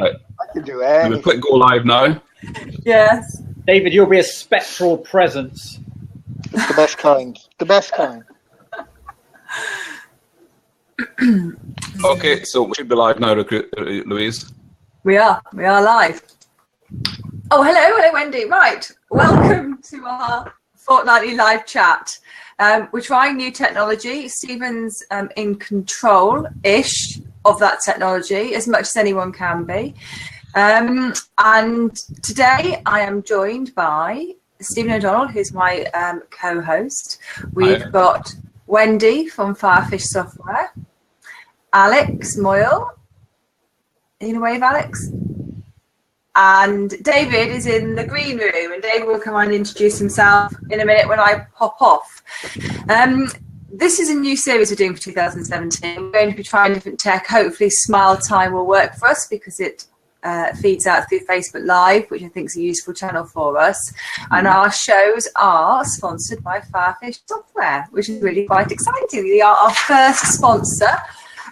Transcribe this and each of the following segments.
Right. I can do We anything. click go live now. Yes. David, you'll be a spectral presence. It's the best kind. The best kind. Okay, so we should be live now, Louise. We are live. Oh, hello, Wendy. Right, welcome to our fortnightly live chat. We're trying new technology. Stephen's in control-ish of that technology as much as anyone can be. And today I am joined by Stephen O'Donnell, who's my co-host. We've got Wendy from Firefish Software, Alex Moyle. Are you going to wave, Alex? And David is in the green room, and David will come on and introduce himself in a minute when I pop off. This is a new series we're doing for 2017. We're going to be trying different tech. Hopefully Smile Time will work for us because it feeds out through Facebook Live, which I think is a useful channel for us. And our shows are sponsored by Firefish Software, which is really quite exciting. They are our first sponsor.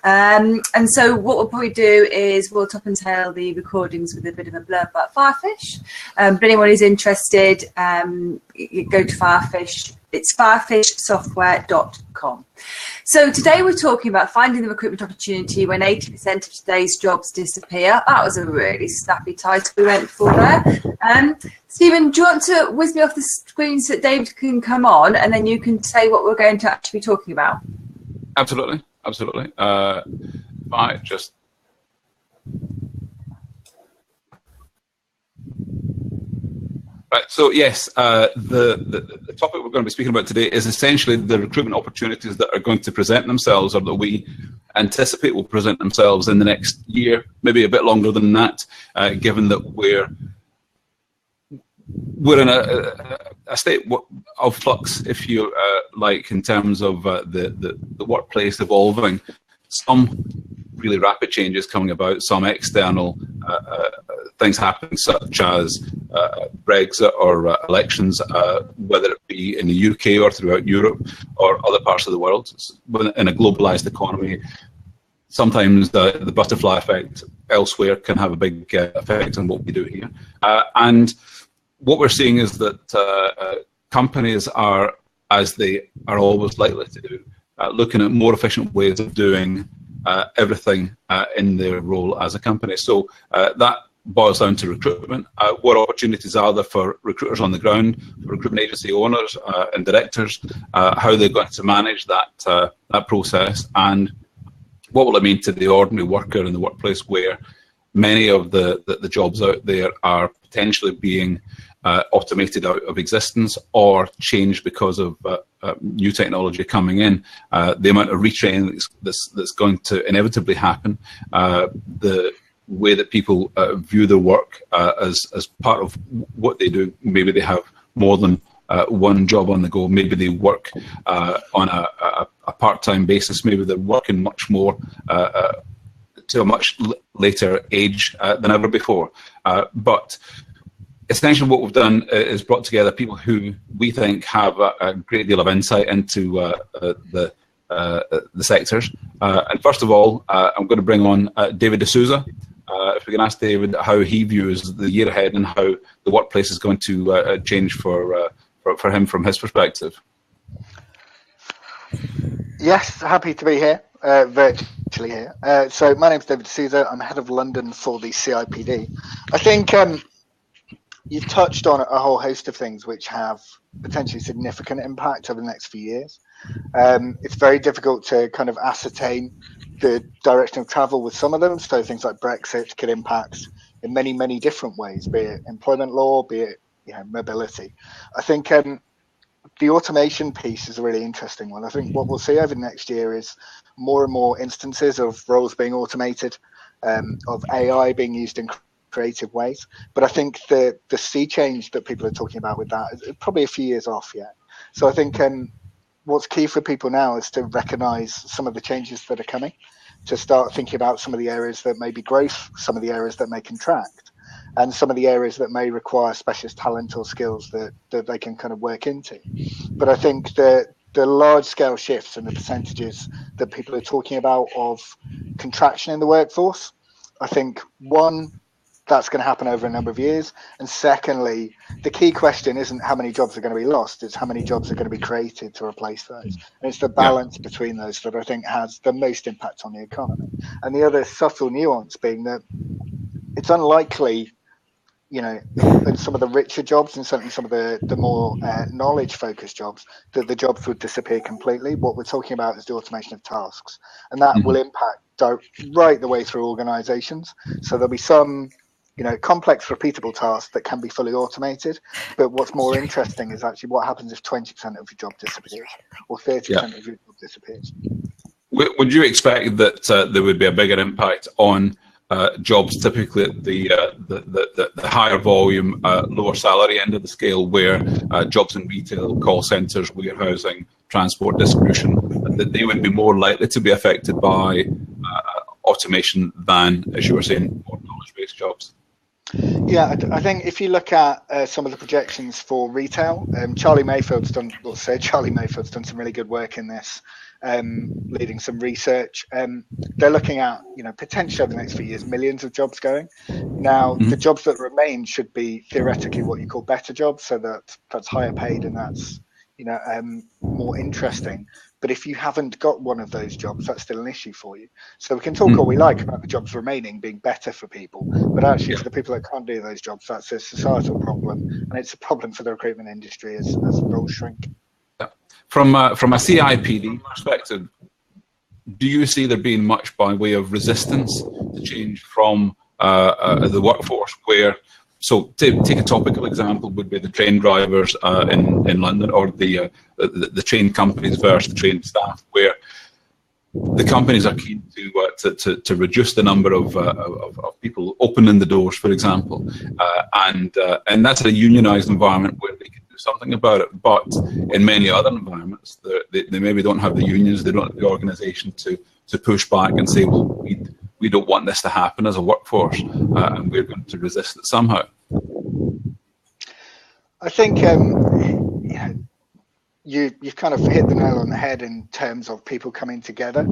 And so what we'll probably do is we'll top and tail the recordings with a bit of a blurb about Firefish. But anyone who's interested, you go to Firefish. It's firefishsoftware.com. So today we're talking about finding the recruitment opportunity when 80% of today's jobs disappear. That was a really snappy title we went for there. Stephen, do you want to whiz me off the screen so that David can come on and then you can say what we're going to actually be talking about? Absolutely. Absolutely. I just right. So yes, the topic we're going to be speaking about today is essentially the recruitment opportunities that are going to present themselves, or that we anticipate will present themselves in the next year, maybe a bit longer than that, given that we're in a state of flux, if you like, in terms of the workplace evolving. Some really rapid changes coming about, some external things happening, such as Brexit or elections, whether it be in the UK or throughout Europe or other parts of the world. In a globalized economy, sometimes the butterfly effect elsewhere can have a big effect on what we do here. And what we're seeing is that companies are, as they are always likely to do, looking at more efficient ways of doing everything in their role as a company. So that boils down to recruitment. What opportunities are there for recruiters on the ground, for recruitment agency owners and directors, how they're going to manage that process, and what will it mean to the ordinary worker in the workplace, where many of the jobs out there are potentially being automated out of existence or changed because of new technology coming in. The amount of retraining that's going to inevitably happen, the way that people view their work as part of what they do. Maybe they have more than one job on the go. Maybe they work on a part-time basis. Maybe they're working much more to a much later age than ever before. But essentially what we've done is brought together people who we think have a great deal of insight into the sectors. And first of all, I'm going to bring on David D'Souza. If we can ask David how he views the year ahead and how the workplace is going to change for him from his perspective. Yes, happy to be here, virtually here. So my name's David Cesar. I'm head of London for the CIPD. I think you've touched on a whole host of things which have potentially significant impact over the next few years. It's very difficult to kind of ascertain the direction of travel with some of them. So things like Brexit could impact in many, many different ways, be it employment law, be it mobility. I think the automation piece is a really interesting one. I think what we'll see over the next year is more and more instances of roles being automated, of AI being used in creative ways. But I think the sea change that people are talking about with that is probably a few years off yet. So I think what's key for people now is to recognize some of the changes that are coming, to start thinking about some of the areas that may be growth, some of the areas that may contract, and some of the areas that may require specialist talent or skills that they can kind of work into. But I think the large scale shifts and the percentages that people are talking about of contraction in the workforce, I think, one, that's going to happen over a number of years. And secondly, the key question isn't how many jobs are going to be lost, it's how many jobs are going to be created to replace those. And it's the balance between those that I think has the most impact on the economy. And the other subtle nuance being that it's unlikely, you know, in some of the richer jobs and certainly some of the more knowledge-focused jobs, that the jobs would disappear completely. What we're talking about is the automation of tasks. And that will impact right the way through organizations. So there'll be some, you know, complex, repeatable tasks that can be fully automated. But what's more interesting is actually what happens if 20% of your job disappears or 30% of your job disappears. Would you expect that there would be a bigger impact on jobs typically at the higher volume, lower salary end of the scale, where jobs in retail, call centres, warehousing, transport, distribution, that they would be more likely to be affected by automation than, as you were saying, more knowledge-based jobs? Yeah, I think if you look at some of the projections for retail, Charlie Mayfield's done some really good work in this, leading some research. They're looking at, you know, potentially over the next few years, millions of jobs going. Now, the jobs that remain should be theoretically what you call better jobs, so that's higher paid and that's, you know, more interesting. But if you haven't got one of those jobs, that's still an issue for you. So we can talk all we like about the jobs remaining being better for people, but actually for the people that can't do those jobs, that's a societal problem, and it's a problem for the recruitment industry as roles shrink. From a CIPD perspective, do you see there being much by way of resistance to change from the workforce where, so take a topical example would be the train drivers in London, or the train companies versus the train staff, where the companies are keen to reduce the number of people opening the doors, for example, and that's a unionised environment where they can do something about it. But in many other environments, they maybe don't have the unions, they don't have the organisation to push back and say, well, we don't want this to happen as a workforce, and we're going to resist it somehow. I think you've kind of hit the nail on the head in terms of people coming together.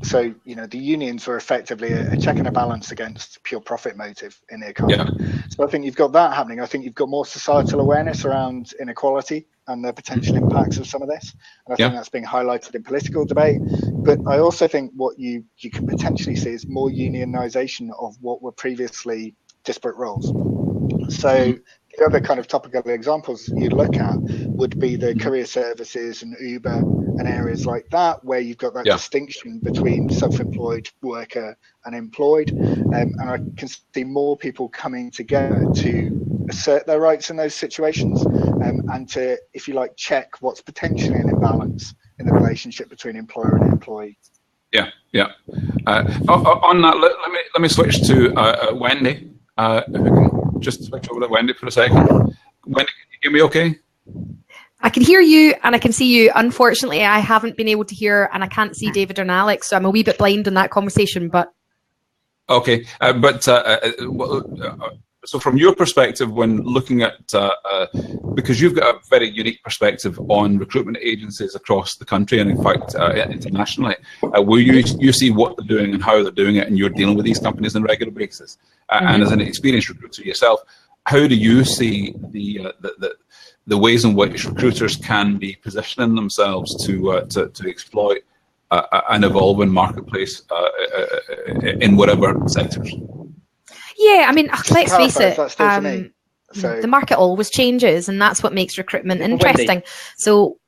So, you know, the unions were effectively a check and a balance against pure profit motive in the economy. So I think you've got that happening. I think you've got more societal awareness around inequality and the potential impacts of some of this. And I think that's being highlighted in political debate. But I also think what you can potentially see is more unionisation of what were previously disparate roles. So the other kind of topical examples you'd look at would be the courier services and Uber and areas like that, where you've got that distinction between self-employed worker and employed. And I can see more people coming together to assert their rights in those situations, and to, if you like, check what's potentially an imbalance in the relationship between employer and employee. On that, let me switch to Wendy. If we can just switch over to Wendy for a second. Wendy, can you hear me okay? I can hear you and I can see you. Unfortunately, I haven't been able to hear, and I can't see David and Alex, so I'm a wee bit blind in that conversation. But okay, so from your perspective, when looking at, because you've got a very unique perspective on recruitment agencies across the country and in fact internationally, where you see what they're doing and how they're doing it, and you're dealing with these companies on a regular basis. And as an experienced recruiter yourself, how do you see the ways in which recruiters can be positioning themselves to exploit an evolving marketplace in whatever sectors? Yeah, I mean, let's face it, the market always changes, and that's what makes recruitment interesting. So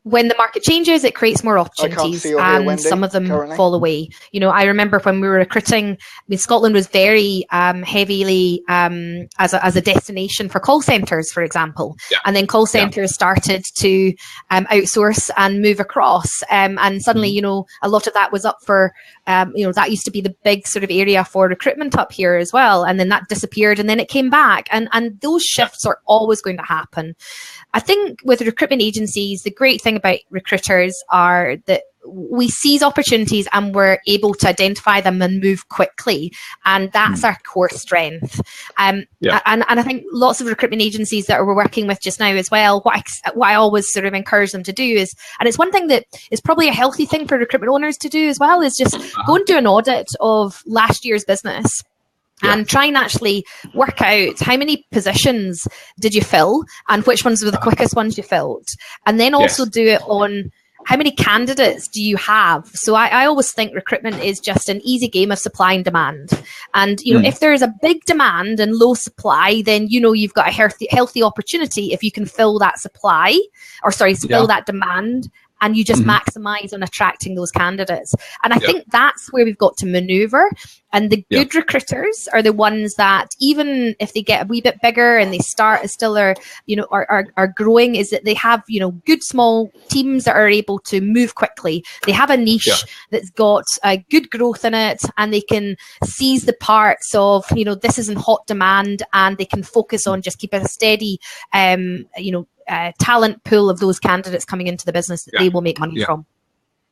when the market changes, it creates more opportunities, and some of them fall away. You know, I remember when we were recruiting, I mean, Scotland was very heavily as a destination for call centres, for example. And then call centres started to outsource and move across. And suddenly, you know, a lot of that was up for, you know, that used to be the big sort of area for recruitment up here as well. And then that disappeared, and then it came back. And those shifts are always going to happen. I think with recruitment agencies, the great thing about recruiters are that we seize opportunities and we're able to identify them and move quickly, and that's our core strength. And I think lots of recruitment agencies that we're working with just now as well, what I always sort of encourage them to do is, and it's one thing that is probably a healthy thing for recruitment owners to do as well, is just go and do an audit of last year's business. And try and actually work out how many positions did you fill and which ones were the quickest ones you filled. And then also do it on how many candidates do you have. So I always think recruitment is just an easy game of supply and demand. And, if there is a big demand and low supply, then, you've got a healthy opportunity if you can fill that fill that demand. And you just maximize on attracting those candidates. And I think that's where we've got to maneuver. And the good recruiters are the ones that, even if they get a wee bit bigger and they start still are growing, is that they have, good small teams that are able to move quickly. They have a niche that's got good growth in it, and they can seize the parts of, this is in hot demand, and they can focus on just keeping a steady, talent pool of those candidates coming into the business that they will make money from.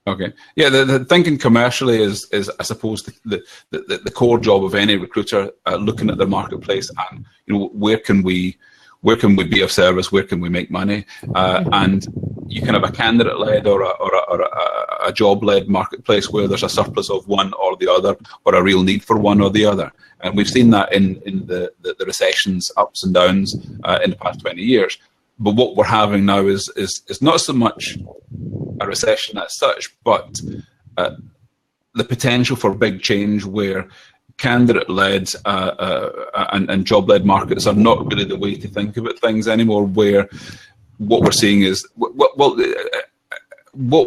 Okay. Yeah, the thinking commercially is I suppose the core job of any recruiter, looking at their marketplace and where can we be of service, where can we make money, and you can have a candidate-led or a job-led marketplace where there's a surplus of one or the other, or a real need for one or the other. And we've seen that in the recessions, ups and downs in the past 20 years. But what we're having now is not so much a recession as such, but the potential for big change where candidate-led and job-led markets are not really the way to think about things anymore, where what we're seeing is, what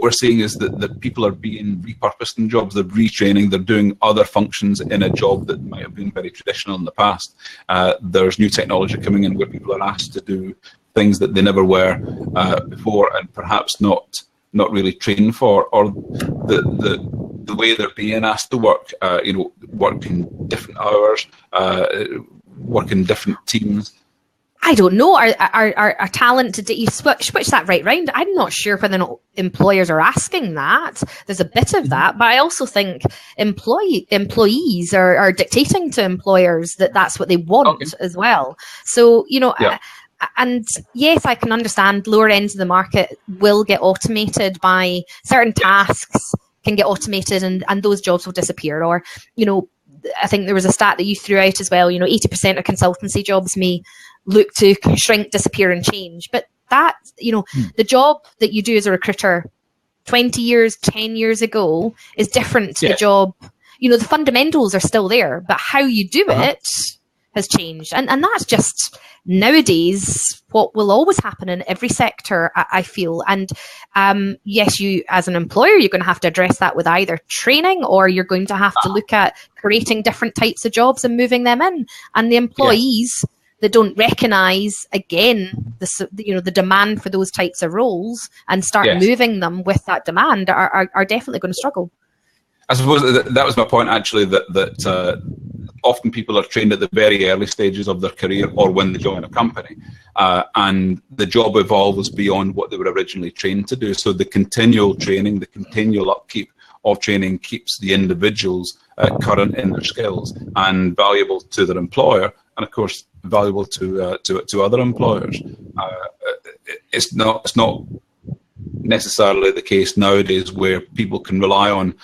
we're seeing is that people are being repurposed in jobs, they're retraining, they're doing other functions in a job that might have been very traditional in the past. There's new technology coming in where people are asked to do things that they never were before, and perhaps not really trained for, or the way they're being asked to work, work in different hours, work in different teams. I don't know. Our talent today, you switch that right round. I'm not sure whether or not employers are asking that. There's a bit of that, but I also think employees are dictating to employers that that's what they want as well. So, and yes, I can understand lower ends of the market will get automated by certain tasks can get automated, and those jobs will disappear. Or, I think there was a stat that you threw out as well, 80% of consultancy jobs may look to shrink, disappear and change. But that, the job that you do as a recruiter 20 years, 10 years ago is different to the job. The fundamentals are still there, but how you do it has changed. And that's just nowadays what will always happen in every sector, I feel. And yes, you as an employer, you're going to have to address that with either training, or you're going to have to look at creating different types of jobs and moving them in. And the employees that don't recognise, again, the demand for those types of roles and start moving them with that demand are definitely going to struggle. I suppose that was my point, actually, that often people are trained at the very early stages of their career or when they join a company, and the job evolves beyond what they were originally trained to do. So the continual training, the continual upkeep of training keeps the individuals current in their skills and valuable to their employer, and of course valuable to other employers. It's not necessarily the case nowadays where people can rely on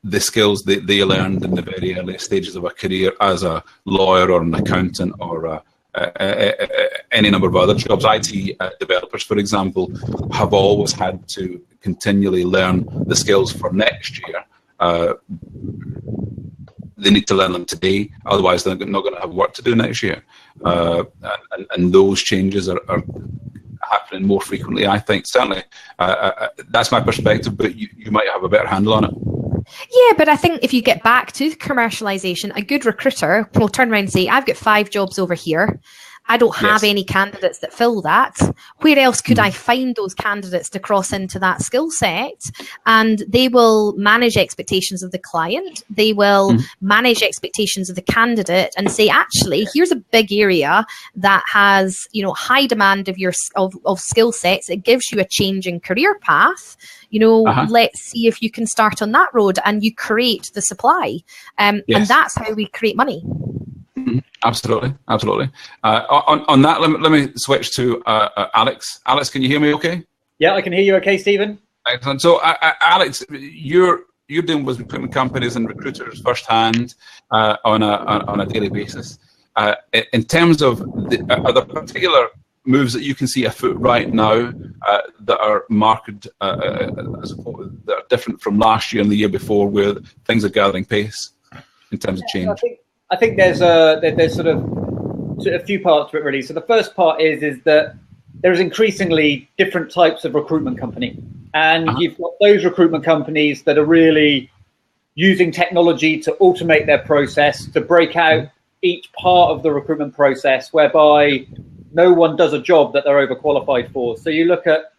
the skills that they learned in the very early stages of a career as a lawyer or an accountant or any number of other jobs. IT developers, for example, have always had to continually learn the skills for next year. They need to learn them today, otherwise they're not going to have work to do next year. And those changes are happening more frequently, I think. Certainly, that's my perspective, but you might have a better handle on it. Yeah, but I think if you get back to commercialization, a good recruiter will turn around and say, I've got 5 jobs over here. I don't have any candidates that fill that. Where else could I find those candidates to cross into that skill set? And they will manage expectations of the client. They will manage expectations of the candidate and say, actually, here's a big area that has, high demand of your of skill sets. It gives you a change in career path. let's see if you can start on that road, and you create the supply. And that's how we create money. Absolutely. On that, let me switch to Alex. Alex, can you hear me okay? Yeah, I can hear you okay, Stephen. Excellent. So, Alex, you're dealing with recruitment companies and recruiters firsthand on a daily basis. In terms of, are there particular moves that you can see afoot right now that are marked, that are different from last year and the year before, where things are gathering pace in terms of change? I think there's sort of a few parts to it, really. So the first part is that there's increasingly different types of recruitment company, and you've got those recruitment companies that are really using technology to automate their process, to break out each part of the recruitment process, whereby no one does a job that they're overqualified for. So you look at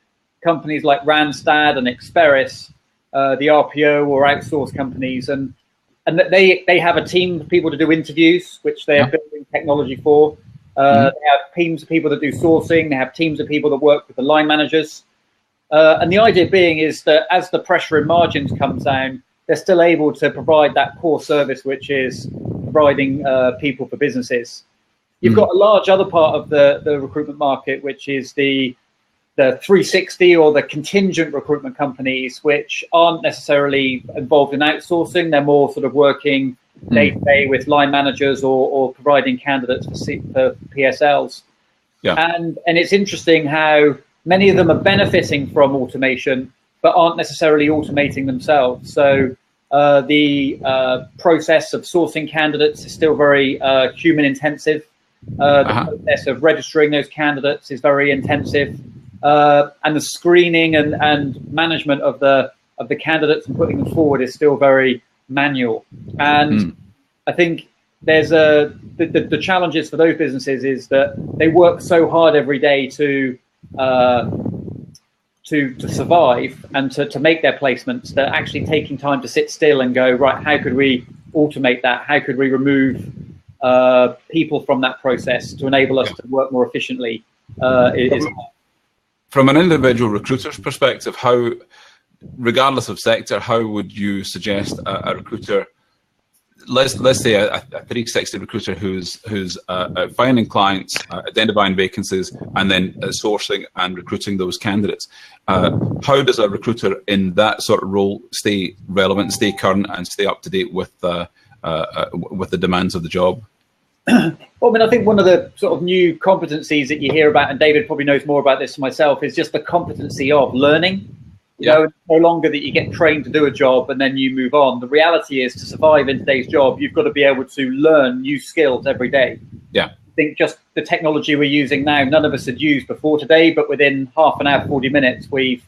companies like Randstad and Experis, the RPO or outsource companies, and they have a team of people to do interviews, which they are building technology for. They have teams of people that do sourcing. They have teams of people that work with the line managers. And the idea being is that as the pressure in margins comes down, they're still able to provide that core service, which is providing people for businesses. You've got a large other part of the recruitment market, which is the 360 or the contingent recruitment companies, which aren't necessarily involved in outsourcing. They're more sort of working day to day with line managers or providing candidates for PSLs. And it's interesting how many of them are benefiting from automation, but aren't necessarily automating themselves. So the process of sourcing candidates is still very human intensive. The process of registering those candidates is very intensive. And the screening and management of the candidates and putting them forward is still very manual. And I think there's the challenges for those businesses is that they work so hard every day to survive and to make their placements, that actually taking time to sit still and go, right, how could we automate that? How could we remove people from that process to enable us to work more efficiently? From an individual recruiter's perspective, how, regardless of sector, how would you suggest a recruiter, let's say a 360 recruiter who's finding clients, identifying vacancies, and then sourcing and recruiting those candidates? How does a recruiter in that sort of role stay relevant, stay current, and stay up to date with the demands of the job? Well, I mean, I think one of the sort of new competencies that you hear about, and David probably knows more about this than myself, is just the competency of learning. You know, it's no longer that you get trained to do a job and then you move on. The reality is, to survive in today's job, you've got to be able to learn new skills every day. I think just the technology we're using now, none of us had used before today, but within half an hour, 40 minutes, we've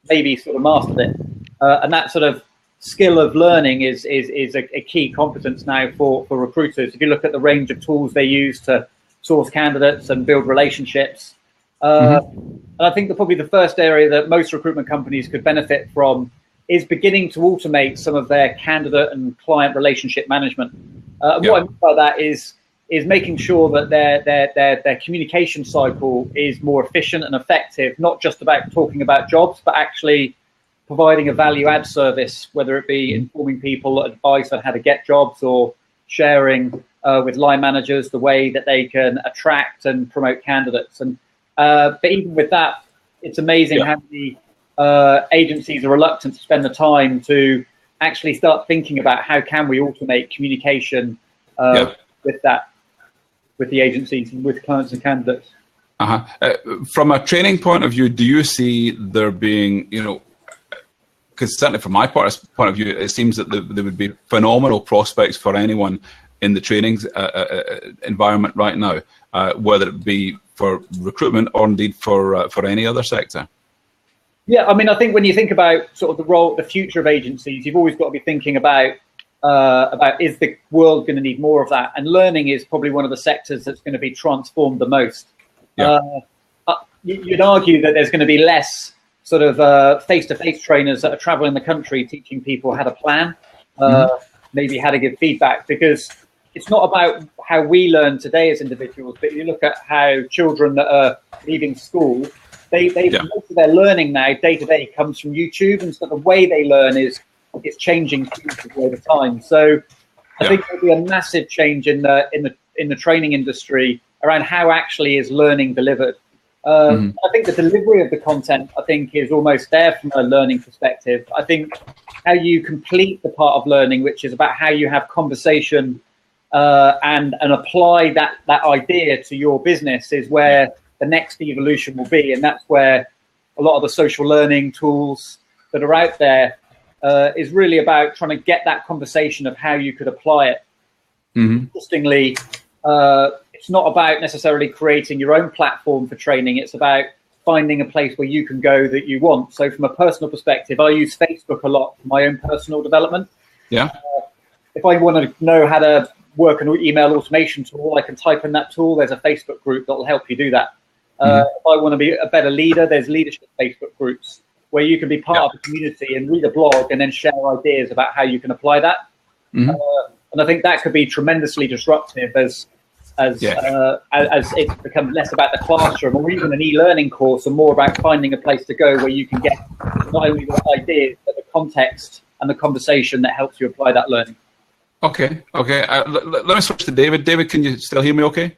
maybe sort of mastered it. And that sort of skill of learning is a key competence now for recruiters. If you look at the range of tools they use to source candidates and build relationships, and I think probably the first area that most recruitment companies could benefit from is beginning to automate some of their candidate and client relationship management. What I mean by that is making sure that their communication cycle is more efficient and effective, not just about talking about jobs, but actually providing a value add service, whether it be informing people advice on how to get jobs, or sharing with line managers the way that they can attract and promote candidates. And but even with that, it's amazing how many agencies are reluctant to spend the time to actually start thinking about how can we automate communication with the agencies and with clients and candidates. From a training point of view, do you see there being, because certainly from my point of view, it seems that there would be phenomenal prospects for anyone in the training environment right now, whether it be for recruitment or indeed for any other sector? Yeah, I mean, I think when you think about sort of the future of agencies, you've always got to be thinking about is the world going to need more of that? And learning is probably one of the sectors that's going to be transformed the most. You'd argue that there's going to be less sort of face-to-face trainers that are traveling the country teaching people how to plan, maybe how to give feedback, because it's not about how we learn today as individuals, but you look at how children that are leaving school most of their learning now, day to day, comes from YouTube, and so the way they learn is changing over time. So I think there'll be a massive change in the training industry around how actually is learning delivered. I think the delivery of the content, is almost there from a learning perspective. I think how you complete the part of learning, which is about how you have conversation and apply that idea to your business, is where the next evolution will be. And that's where a lot of the social learning tools that are out there is really about trying to get that conversation of how you could apply it. Interestingly, it's not about necessarily creating your own platform for training. It's about finding a place where you can go that you want. So from a personal perspective, I use Facebook a lot for my own personal development. If I want to know how to work an email automation tool, I can type in that tool. There's a Facebook group that will help you do that. If I want to be a better leader, there's leadership Facebook groups where you can be part of a community and read a blog and then share ideas about how you can apply that. And I think that could be tremendously disruptive as it's become less about the classroom or even an e-learning course, and more about finding a place to go where you can get not only the ideas but the context and the conversation that helps you apply that learning. Okay. Let me switch to David. David, can you still hear me okay?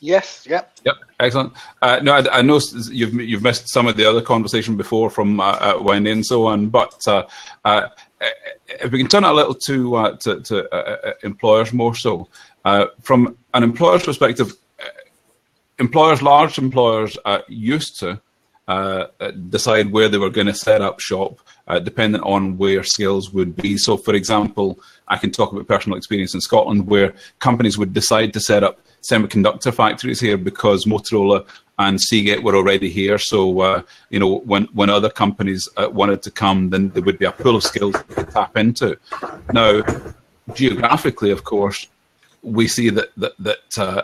Yes. Yep. Excellent. No, I know you've missed some of the other conversation before from Wendy and so on, but if we can turn it a little to employers more so. From an employer's perspective, large employers used to decide where they were going to set up shop, depending on where skills would be. So, for example, I can talk about personal experience in Scotland, where companies would decide to set up semiconductor factories here because Motorola and Seagate were already here. So, when other companies wanted to come, then there would be a pool of skills they could tap into. Now, geographically, of course, we see that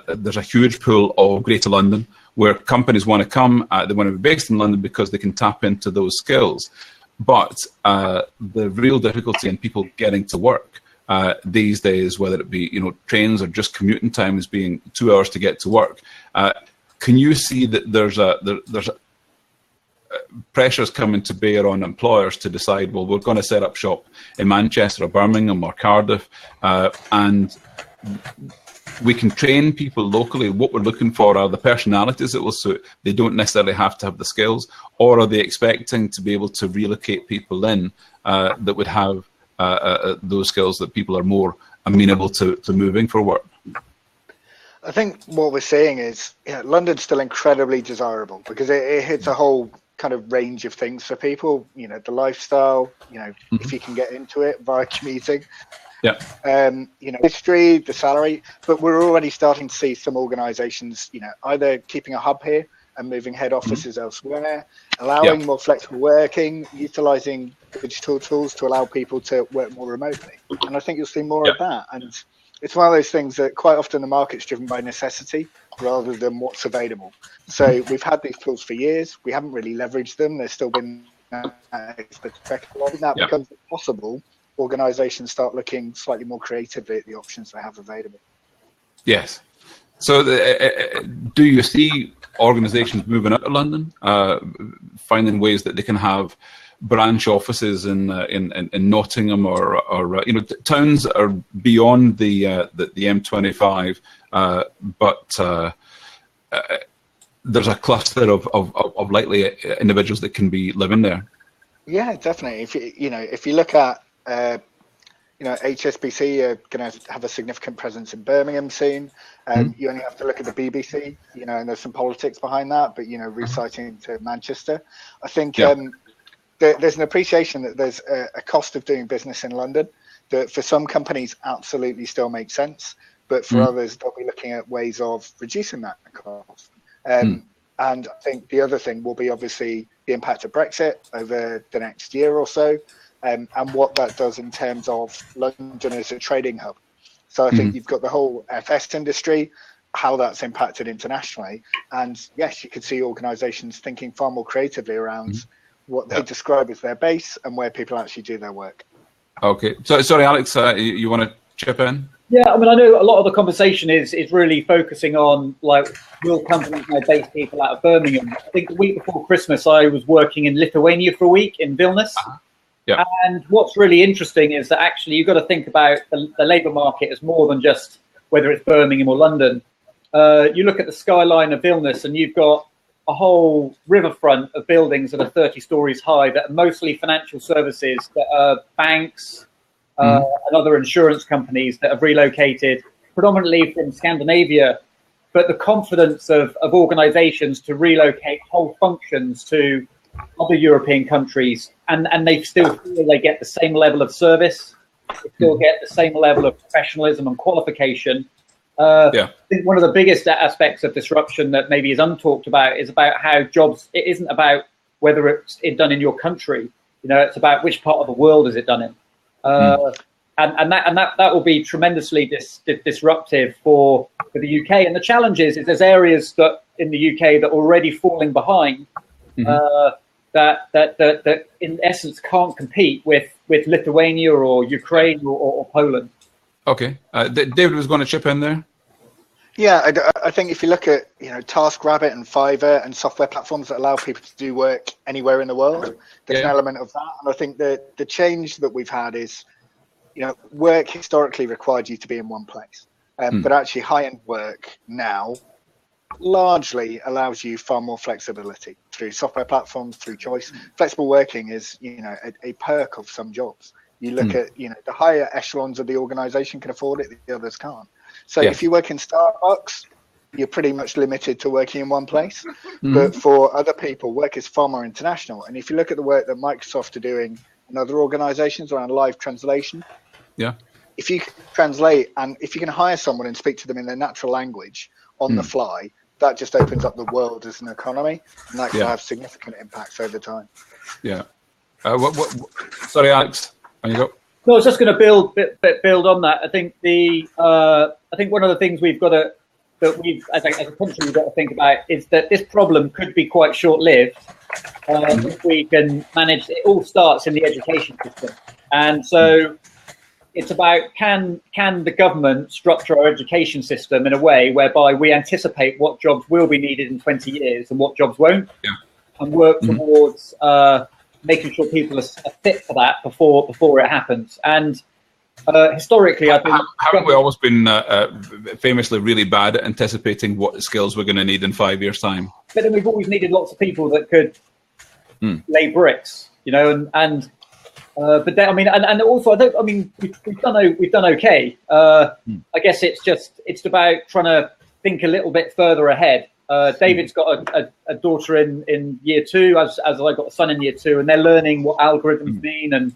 there's a huge pool of Greater London where companies want to come. They want to be based in London because they can tap into those skills. But the real difficulty in people getting to work these days, whether it be trains or just commuting time, is being 2 hours to get to work. Can you see that there's pressures coming to bear on employers to decide, well, we're going to set up shop in Manchester or Birmingham or Cardiff, and we can train people locally. What we're looking for are the personalities that will suit. They don't necessarily have to have the skills, or are they expecting to be able to relocate people in that would have those skills that people are more amenable to moving for work? I think what we're seeing is London's still incredibly desirable because it hits a whole kind of range of things for people. The lifestyle, if you can get into it via commuting. History, the salary, but we're already starting to see some organizations, either keeping a hub here and moving head offices elsewhere, allowing more flexible working, utilizing digital tools to allow people to work more remotely. And I think you'll see more of that. And it's one of those things that quite often the market's driven by necessity rather than what's available. So we've had these tools for years. We haven't really leveraged them. There's still been that becomes possible. Organizations start looking slightly more creatively at the options they have available. Yes. So do you see organizations moving out of London, finding ways that they can have branch offices in Nottingham or towns are beyond the M25, but there's a cluster of likely individuals that can be living there. Yeah, definitely. If you look at HSBC are going to have a significant presence in Birmingham soon. You only have to look at the BBC, and there's some politics behind that, but, reciting to Manchester. I think there's an appreciation that there's a cost of doing business in London that for some companies absolutely still makes sense, but for others, they'll be looking at ways of reducing that cost. And I think the other thing will be obviously the impact of Brexit over the next year or so. And what that does in terms of London as a trading hub. So I think you've got the whole FS industry, how that's impacted internationally. And yes, you could see organizations thinking far more creatively around what they describe as their base and where people actually do their work. Okay. So, sorry, Alex, you want to chip in? Yeah, I mean, I know a lot of the conversation is really focusing on, like, will companies now base people out of Birmingham? I think the week before Christmas, I was working in Lithuania for a week in Vilnius. Yeah. And what's really interesting is that actually you've got to think about the labour market as more than just whether it's Birmingham or London. You look at the skyline of Vilnius and you've got a whole riverfront of buildings that are 30 stories high that are mostly financial services, that are banks, and other insurance companies that have relocated predominantly from Scandinavia, but the confidence of organizations to relocate whole functions to other European countries, and they still feel they get the same level of service, they still get the same level of professionalism and qualification. I think one of the biggest aspects of disruption that maybe is untalked about is about how jobs, it isn't about whether it's done in your country, it's about which part of the world is it done in. And that will be tremendously disruptive for the UK. And the challenge is there's areas that in the UK that are already falling behind, that in essence can't compete with Lithuania or Ukraine or Poland. Okay, David was going to chip in there. Yeah, I think if you look at TaskRabbit and Fiverr and software platforms that allow people to do work anywhere in the world, there's an element of that. And I think that the change that we've had is, work historically required you to be in one place, but actually high-end work now largely allows you far more flexibility through software platforms, through choice. Flexible working is, a perk of some jobs. You look at, the higher echelons of the organization can afford it, the others can't. So if you work in Starbucks, you're pretty much limited to working in one place. But for other people, work is far more international. And if you look at the work that Microsoft are doing in other organizations around live translation, if you can translate and if you can hire someone and speak to them in their natural language on the fly, that just opens up the world as an economy, and that can have significant impacts over time. Sorry, Alex. On you go. No, I was just going to build on that. I think I think one of the things we've got to as a country we've got to think about is that this problem could be quite short-lived if we can manage. It all starts in the education system, and so it's about can the government structure our education system in a way whereby we anticipate what jobs will be needed in 20 years and what jobs won't, and work towards making sure people are fit for that before it happens. And historically, I think haven't we always been famously really bad at anticipating what skills we're going to need in 5 years' time? But then we've always needed lots of people that could lay bricks, and but then, I mean, and also we've done okay. I guess it's about trying to think a little bit further ahead. David's got a daughter in year 2, as I got a son in year 2, and they're learning what algorithms mean, and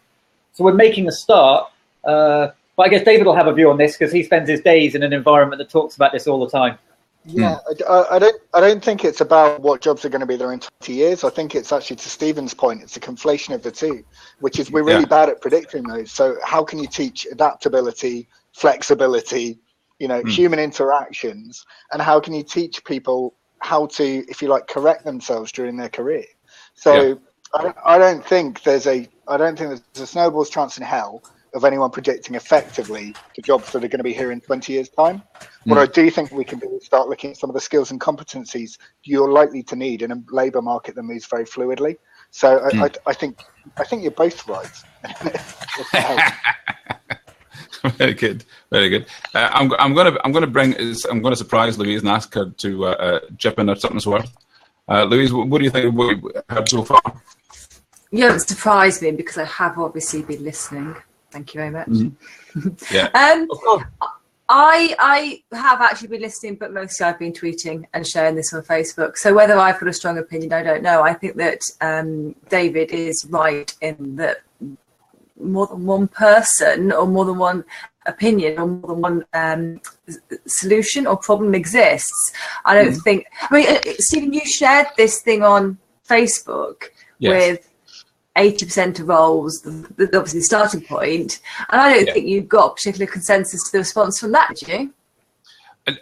so we're making a start. But I guess David will have a view on this because he spends his days in an environment that talks about this all the time. Yeah, I don't think it's about what jobs are going to be there in 20 years. I think it's actually, to Stephen's point, it's a conflation of the two, which is we're really bad at predicting those. So how can you teach adaptability, flexibility, human interactions, and how can you teach people how to, if you like, correct themselves during their career? So I don't think there's a snowball's chance in hell of anyone predicting effectively the jobs that are going to be here in 20 years' time. What I do think we can do is start looking at some of the skills and competencies you're likely to need in a labour market that moves very fluidly. So I think you're both right. Very good, very good. I'm going to surprise Louise and ask her to chip in at something's worth. Louise, what do you think of what we've heard so far? You haven't surprised me because I have obviously been listening. Thank you very much. Of course. I have actually been listening, but mostly I've been tweeting and sharing this on Facebook. So whether I've got a strong opinion, I don't know. I think that David is right in that more than one person or more than one opinion or more than one solution or problem exists. I don't think. I mean, Stephen, you shared this thing on Facebook with 80% of roles, obviously the starting point, and I don't think you got particular consensus to the response from that, did you?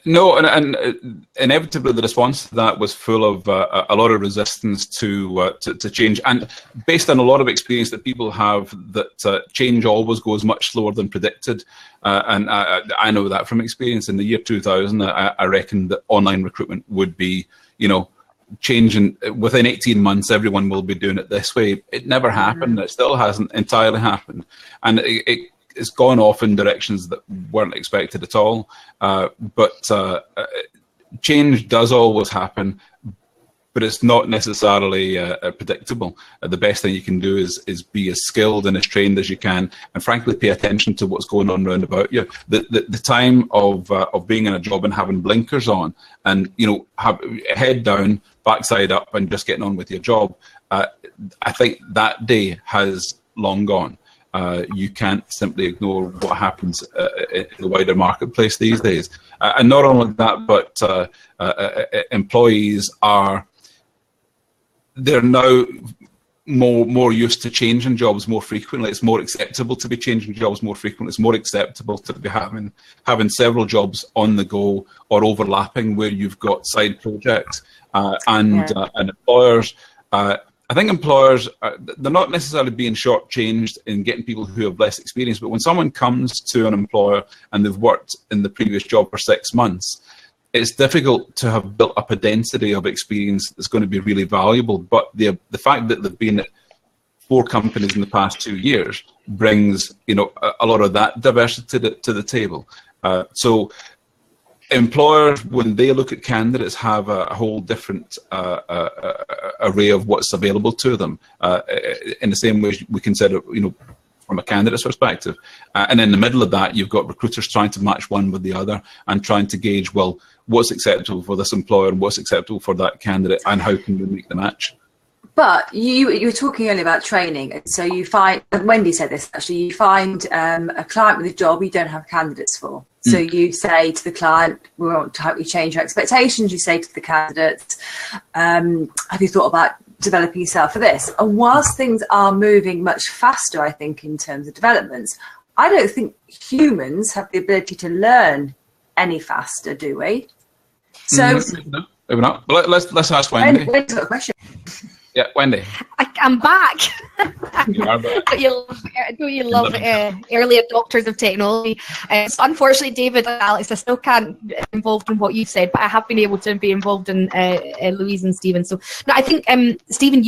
No, and inevitably the response to that was full of a lot of resistance to change, and based on a lot of experience that people have, that change always goes much slower than predicted, and I know that from experience. In the year 2000, I reckon that online recruitment would be, changing within 18 months. Everyone will be doing it this way. It never happened. It still hasn't entirely happened, and it's gone off in directions that weren't expected at all. But change does always happen, but it's not necessarily predictable. The best thing you can do is be as skilled and as trained as you can, and frankly, pay attention to what's going on around about you. The time of being in a job and having blinkers on, and have head down, backside up, and just getting on with your job, I think that day has long gone. You can't simply ignore what happens in the wider marketplace these days. And not only that, but employees they're now more used to changing jobs more frequently. It's more acceptable to be changing jobs more frequently. It's more acceptable to be having several jobs on the go or overlapping, where you've got side projects, and employers. I think employers, they're not necessarily being shortchanged in getting people who have less experience, but when someone comes to an employer and they've worked in the previous job for 6 months, it's difficult to have built up a density of experience that's going to be really valuable. But the fact that they've been at 4 companies in the past 2 years brings a lot of that diversity to the table. So employers, when they look at candidates, have a whole different array of what's available to them. In the same way we consider, from a candidate's perspective. And in the middle of that, you've got recruiters trying to match one with the other and trying to gauge, well, what's acceptable for this employer and what's acceptable for that candidate, and how can we make the match? But you were talking earlier about training. So you find, Wendy said this actually, you find a client with a job you don't have candidates for. So you say to the client, we want to help you change your expectations. You say to the candidates, have you thought about developing yourself for this? And whilst things are moving much faster, I think, in terms of developments, I don't think humans have the ability to learn any faster, do we? So maybe not. But let's ask Wendy. Wendy's got a question. Yeah, Wendy. I'm back. You are back. Don't you love early adopters of technology? So unfortunately, David and Alex, I still can't be involved in what you've said, but I have been able to be involved in Louise and Stephen. So no, I think Stephen,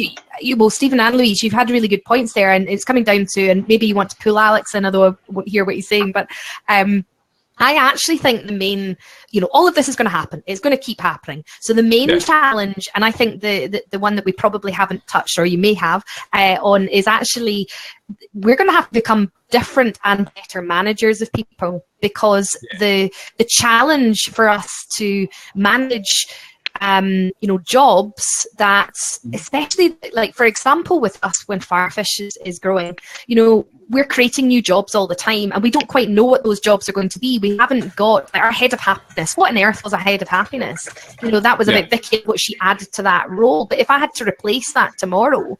Stephen and Louise, you've had really good points there, and it's coming down to, and maybe you want to pull Alex in, although I won't hear what he's saying, but I actually think the main, all of this is going to happen. It's going to keep happening. So the main challenge, and I think the one that we probably haven't touched, or you may have, on, is actually we're going to have to become different and better managers of people, because the challenge for us to manage jobs that, especially like, for example, with us when Firefish is growing, we're creating new jobs all the time, and we don't quite know what those jobs are going to be. We haven't got our head of happiness. What on earth was a head of happiness? That was about Vicky and what she added to that role. But if I had to replace that tomorrow,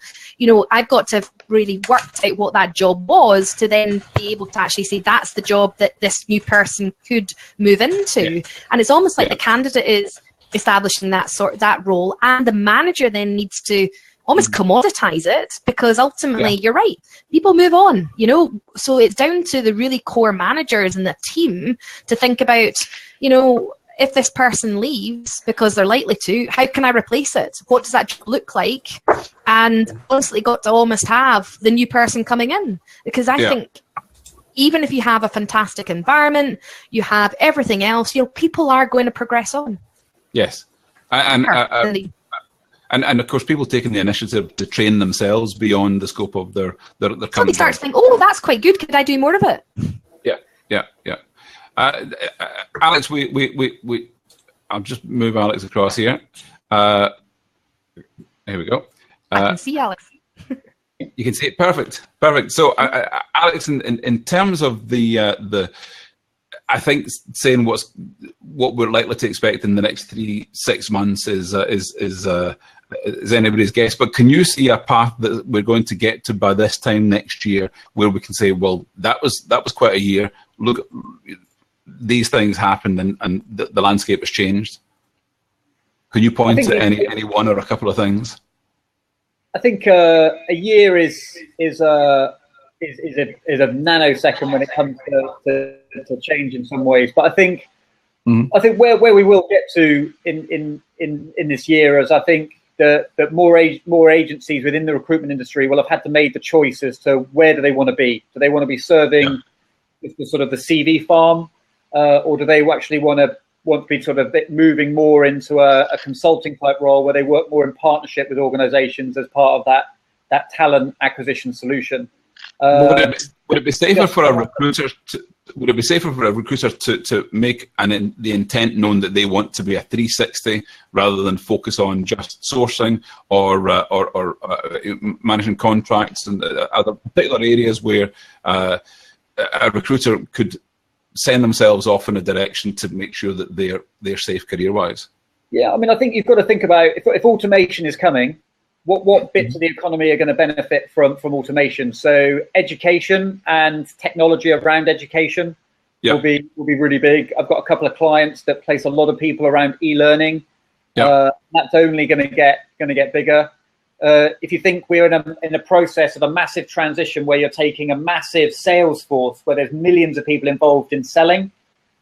I've got to have really worked out what that job was to then be able to actually say that's the job that this new person could move into. And it's almost like the candidate is establishing that role, and the manager then needs to almost commoditize it, because ultimately you're right, people move on, so it's down to the really core managers and the team to think about, if this person leaves, because they're likely to, how can I replace it? What does that job look like? And honestly, got to almost have the new person coming in, because I think even if you have a fantastic environment, you have everything else, people are going to progress on. Yes. And of course, people taking the initiative to train themselves beyond the scope of their current. Somebody starts thinking, "Oh, that's quite good. Could I do more of it?" Yeah. Alex, I'll just move Alex across here. Here we go. I can see Alex. You can see it. Perfect. So, Alex, in terms of the I think saying what we're likely to expect in the next 3-6 months is anybody's guess. But can you see a path that we're going to get to by this time next year, where we can say, well, that was quite a year. Look, these things happened and the landscape has changed? Can you point to any one or a couple of things? I think a year is a nanosecond when it comes to change in some ways. But I think where we will get to in this year is, I think that more agencies within the recruitment industry will have had to make the choice as to where do they want to be. Do they want to be serving the sort of the CV farm, or do they actually want to be sort of moving more into a consulting type role where they work more in partnership with organizations as part of that talent acquisition solution? Would it be safer for a recruiter to make the intent known that they want to be a 360 rather than focus on just sourcing or managing contracts and other particular areas where a recruiter could send themselves off in a direction to make sure that they're safe career-wise? Yeah, I mean, I think you've got to think about if automation is coming, what bits of the economy are going to benefit from automation? So education and technology around education will be really big. I've got a couple of clients that place a lot of people around e-learning. That's only going to get bigger. If you think we're in a process of a massive transition where you're taking a massive sales force where there's millions of people involved in selling,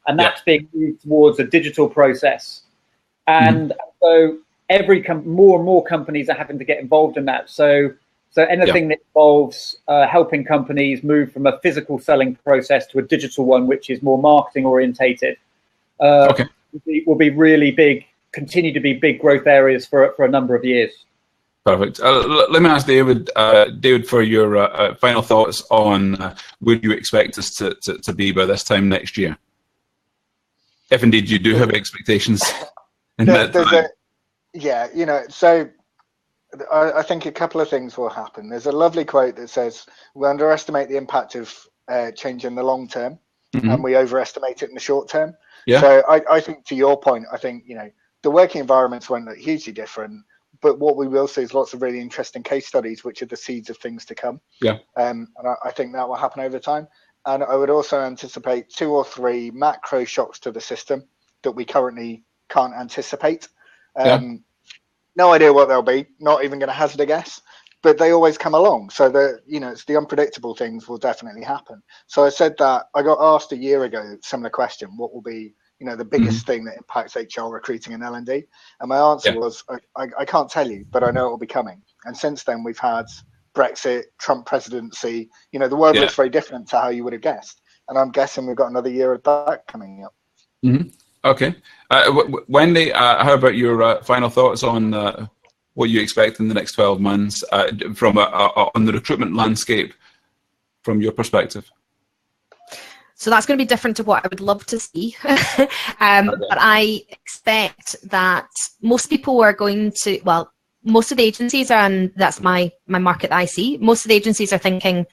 and that's being moved towards a digital process, and so more and more companies are having to get involved in that. So anything that involves helping companies move from a physical selling process to a digital one, which is more marketing orientated, will be really big. Continue to be big growth areas for a number of years. Perfect. Let me ask David. David, for your final thoughts on where you expect us to be by this time next year, if indeed you do have expectations. So I think a couple of things will happen. There's a lovely quote that says, "We underestimate the impact of change in the long term, and we overestimate it in the short term." Yeah. So I think, to your point, I think the working environments won't look hugely different. But what we will see is lots of really interesting case studies, which are the seeds of things to come. Yeah. And I think that will happen over time. And I would also anticipate 2 or 3 macro shocks to the system that we currently can't anticipate. No idea what they'll be. Not even going to hazard a guess. But they always come along. So it's the unpredictable things will definitely happen. So I said that I got asked a year ago similar question: what will be the biggest thing that impacts HR recruiting and L&D? And my answer was, I can't tell you, but I know it will be coming. And since then, we've had Brexit, Trump presidency. The world looks very different to how you would have guessed. And I'm guessing we've got another year of that coming up. Okay. Wendy, how about your final thoughts on what you expect in the next 12 months from on the recruitment landscape from your perspective? So that's going to be different to what I would love to see. But I expect that most people are going to, most of the agencies are, and that's my market that I see, most of the agencies are thinking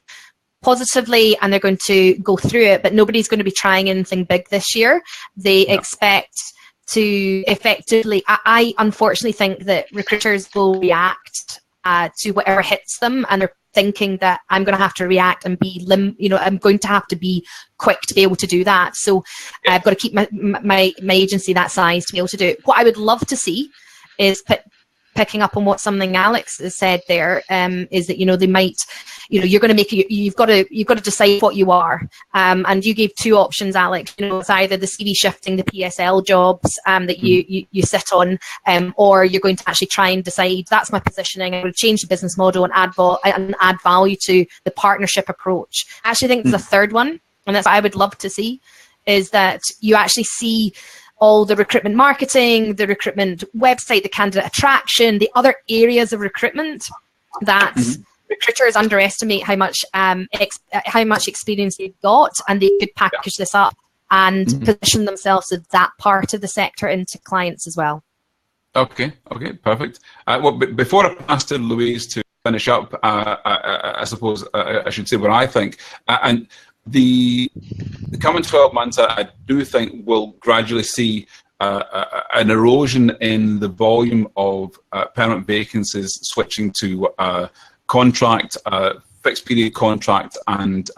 positively and they're going to go through it, but nobody's going to be trying anything big this year. They expect to effectively, I unfortunately think that recruiters will react to whatever hits them, and they're thinking that I'm going to have to react and be, I'm going to have to be quick to be able to do that. So I've got to keep my agency that size to be able to do it. What I would love to see is picking up on what something Alex has said there, is that they might, you're going to make you've got to decide what you are, and you gave 2 options, Alex. It's either the CV shifting, the PSL jobs that you sit on, or you're going to actually try and decide, that's my positioning, I'm going to change the business model and add value to the partnership approach. I actually think there's a third one, and that's what I would love to see, is that you actually see all the recruitment marketing, the recruitment website, the candidate attraction, the other areas of recruitment that recruiters underestimate how much experience they've got, and they could package this up and position themselves as that part of the sector into clients as well. Okay, perfect. Before I pass to Louise to finish up, I suppose I should say what I think. And the coming 12 months, I do think we'll gradually see an erosion in the volume of permanent vacancies switching to contract, fixed period contract and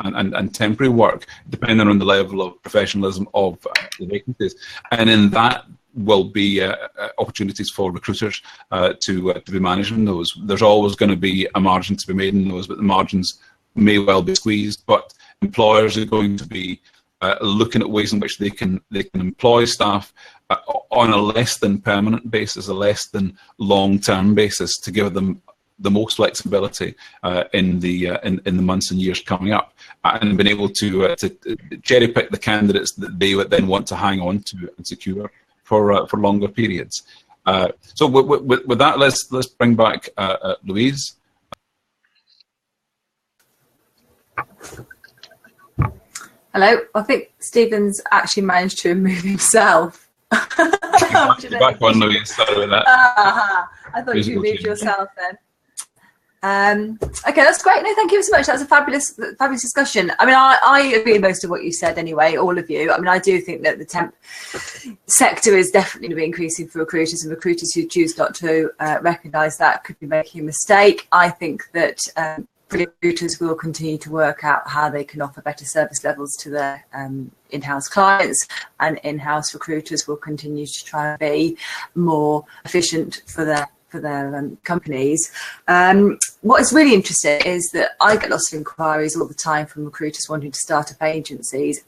temporary work, depending on the level of professionalism of the vacancies. And in that will be opportunities for recruiters to be managing those. There's always going to be a margin to be made in those, but the margins may well be squeezed. But employers are going to be looking at ways in which they can employ staff on a less than permanent basis, a less than long-term basis, to give them the most flexibility in the months and years coming up, and been able to cherry pick the candidates that they would then want to hang on to and secure for longer periods. So with that, let's bring back Louise. Hello. I think Stephen's actually managed to remove himself. Back on, Louise. Sorry about that. I thought you removed yourself then. Okay, that's great. No, thank you so much. That's a fabulous discussion. I mean, I agree with most of what you said anyway, all of you. I mean, I do think that the temp sector is definitely going to be increasing for recruiters, and recruiters who choose not to recognise that could be making a mistake. I think that recruiters will continue to work out how they can offer better service levels to their in-house clients, and in-house recruiters will continue to try and be more efficient for their companies. What is really interesting is that I get lots of inquiries all the time from recruiters wanting to start up agencies,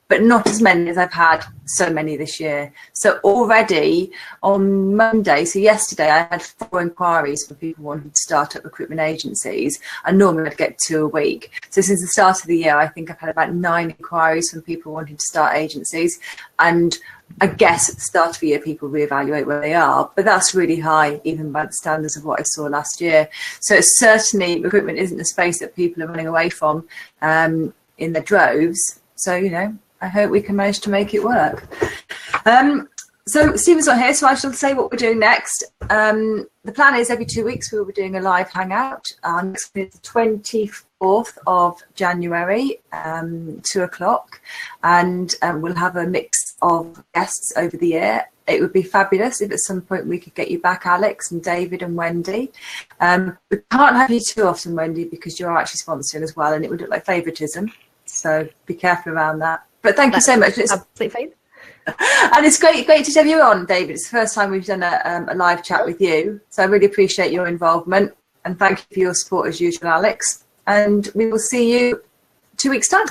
but not as many as I've had so many this year. So already on Monday, so yesterday, I had 4 inquiries from people wanting to start up recruitment agencies, and normally I'd get 2 a week. So since the start of the year, I think I've had about 9 inquiries from people wanting to start agencies, and I guess at the start of the year, people reevaluate where they are, but that's really high, even by the standards of what I saw last year. So certainly recruitment isn't a space that people are running away from in their droves. So, you know, I hope we can manage to make it work. So Stephen's not here, so I shall say what we're doing next. The plan is every 2 weeks we will be doing a live hangout. Next is the 24th of January, 2 o'clock, and we'll have a mix of guests over the year. It would be fabulous if at some point we could get you back, Alex and David and Wendy. We can't have you too often, Wendy, because you're actually sponsoring as well, and it would look like favouritism. So be careful around that. But thank you so much. It's absolutely fine. And it's great to have you on, David. It's the first time we've done a live chat with you. So I really appreciate your involvement, and thank you for your support as usual, Alex. And we will see you 2 weeks' time.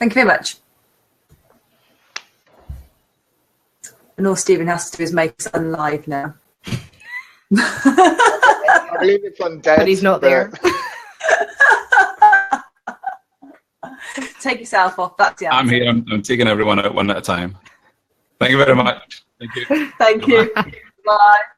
Thank you very much. And all Stephen has to do is make us unlive now. I believe it's on dead, but he's not there. Take yourself off. That's the answer. I'm here. I'm taking everyone out one at a time. Thank you very much. Thank you. Thank you. Bye.